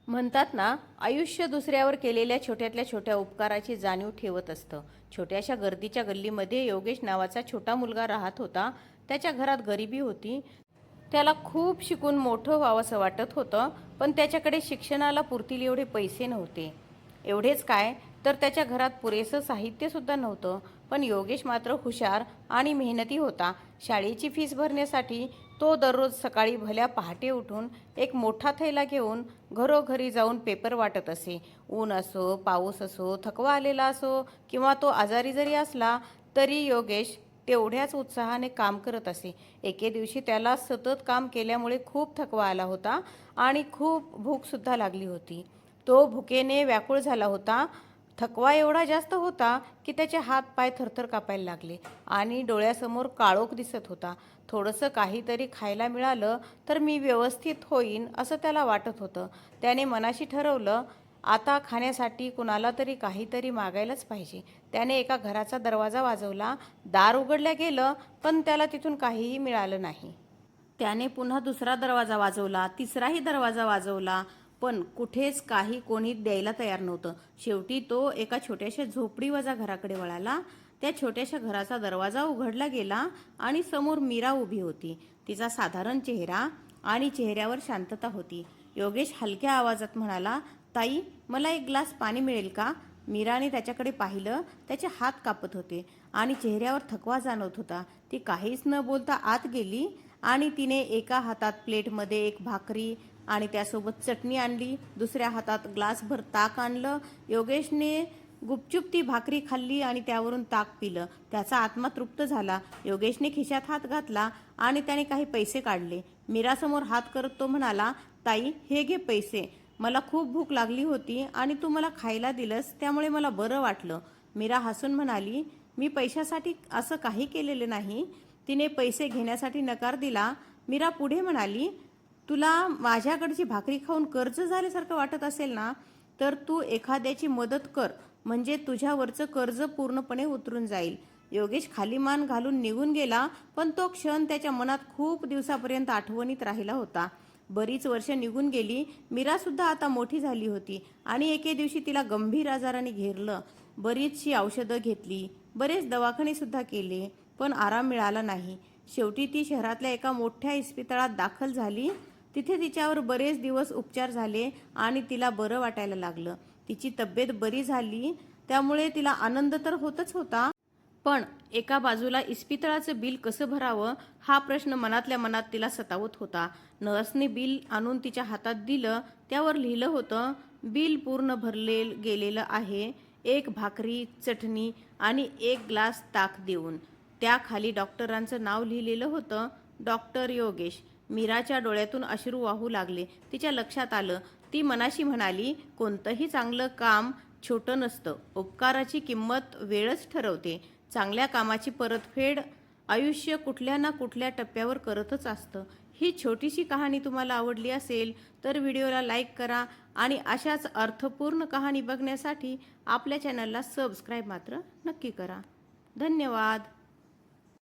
म्हणतात ना, आयुष्य दुसऱ्यावर केलेल्या छोट्यातल्या छोट्या उपकाराची जाणीव ठेवत असतं. छोट्याशा गर्दीच्या गल्लीमध्ये योगेश नावाचा छोटा मुलगा राहत होता. त्याच्या घरात गरिबी होती. त्याला खूप शिकून मोठं व्हावंसं वाटत होतं, पण त्याच्याकडे शिक्षणाला पुरतील एवढे पैसे नव्हते. एवढेच काय, तर त्याच्या घरात पुरेसं साहित्यसुद्धा नव्हतं. पण योगेश मात्र हुशार आणि मेहनती होता. शाळेची फीस भरण्यासाठी तो दररोज सकाळी भल्या पहाटे उठून एक मोठा थैला घेऊन घरोघरी जाऊन पेपर वाटत असे. ऊन असो, पाऊस असो, थकवा आलेला असो किंवा तो आजारी जरी असला तरी योगेश तेवढ्याच उत्साहाने काम करत असे. एके दिवशी त्याला सतत काम केल्यामुळे खूप थकवा आला होता आणि खूप भूकसुद्धा लागली होती. तो भुकेने व्याकुळ झाला होता. थकवा एवढा जास्त होता की त्याचे हात पाय थरथर कापायला लागले आणि डोळ्यासमोर काळोख दिसत होता. थोडंसं काहीतरी खायला मिळालं तर मी व्यवस्थित होईन असं त्याला वाटत होतं. त्याने मनाशी ठरवलं, आता खाण्यासाठी कुणाला तरी काहीतरी मागायलाच पाहिजे. त्याने एका घराचा दरवाजा वाजवला. दार उघडल्या गेलं, पण त्याला तिथून काहीही मिळालं नाही. त्याने पुन्हा दुसरा दरवाजा वाजवला, तिसराही दरवाजा वाजवला, पण कुठेच काही कोणी द्यायला तयार नव्हतं. शेवटी तो एका छोट्याशा झोपडीवजा घराकडे वळाला. त्या छोट्याशा घराचा दरवाजा उघडला गेला आणि समोर मीरा उभी होती. तिचा साधारण चेहरा आणि चेहऱ्यावर शांतता होती. योगेश हलक्या आवाजात म्हणाला, ताई, मला एक ग्लास पाणी मिळेल का? मीराने त्याच्याकडे पाहिलं. त्याचे हात कापत होते आणि चेहऱ्यावर थकवा जाणवत होता. ती काहीच न बोलता आत गेली आणि तिने एका हातात प्लेटमध्ये एक भाकरी आणि त्यासोबत चटणी आणली. दुसऱ्या हातात ग्लासभर ताक आणलं. योगेशने गुपचूप ती भाकरी खाल्ली आणि त्यावरून ताक पिलं. त्याचा आत्मा तृप्त झाला. योगेशने खिशात हात घातला आणि त्याने काही पैसे काढले. मीरासमोर हात करत तो म्हणाला, ताई, हे घे पैसे. मला खूप भूक लागली होती आणि तू मला खायला दिलंस, त्यामुळे मला बरं वाटलं. मीरा हसून म्हणाली, मी पैशासाठी असं काही केलेले नाही. तिने पैसे घेण्यासाठी नकार दिला. मीरा पुढे म्हणाली, तुला माझ्याकडची भाकरी खाऊन कर्ज झाल्यासारखं वाटत असेल ना, तर तू एखाद्याची मदत कर, म्हणजे तुझ्यावरचं कर्ज पूर्णपणे उतरून जाईल. योगेश खाली मान घालून निघून गेला, पण तो क्षण त्याच्या मनात खूप दिवसापर्यंत आठवणीत राहिला होता. बरीच वर्ष निघून गेली. मीरासुद्धा आता मोठी झाली होती आणि एके दिवशी तिला गंभीर आजाराने घेरलं. बरीचशी औषधं घेतली, बरेच दवाखानेसुद्धा केले, पण आराम मिळाला नाही. शेवटी ती शहरातल्या एका मोठ्या इस्पितळात दाखल झाली. तिथे तिच्यावर बरेच दिवस उपचार झाले आणि तिला बरं वाटायला लागलं. तिची तब्येत बरी झाली, त्यामुळे तिला आनंद तर होतच होता. पण एका बाजूला इस्पितळाचं बिल कसं भरावं हा प्रश्न मनातल्या मनात तिला सतावत होता. नर्सने बिल आणून तिच्या हातात दिलं. त्यावर लिहिलं होतं, बिल पूर्ण भरले गेलेलं आहे, एक भाकरी, चटणी आणि एक ग्लास ताक देऊन. त्याखाली डॉक्टरांचं नाव लिहिलेलं होतं, डॉक्टर योगेश. मीराच्या डोळ्यातून अश्रू वाहू लागले. तिच्या लक्षात आलं. ती मनाशी म्हणाली, कोणतंही चांगलं काम छोटं नसतं. उपकाराची किंमत वेळच ठरवते. चांगल्या कामाची परतफेड आयुष्य कुठल्या ना कुठल्या टप्प्यावर करतच असतं. ही छोटीशी कहाणी तुम्हाला आवडली असेल तर व्हिडिओला लाईक करा आणि अशाच अर्थपूर्ण कहाणी बघण्यासाठी आपल्या चॅनलला सबस्क्राईब मात्र नक्की करा. धन्यवाद.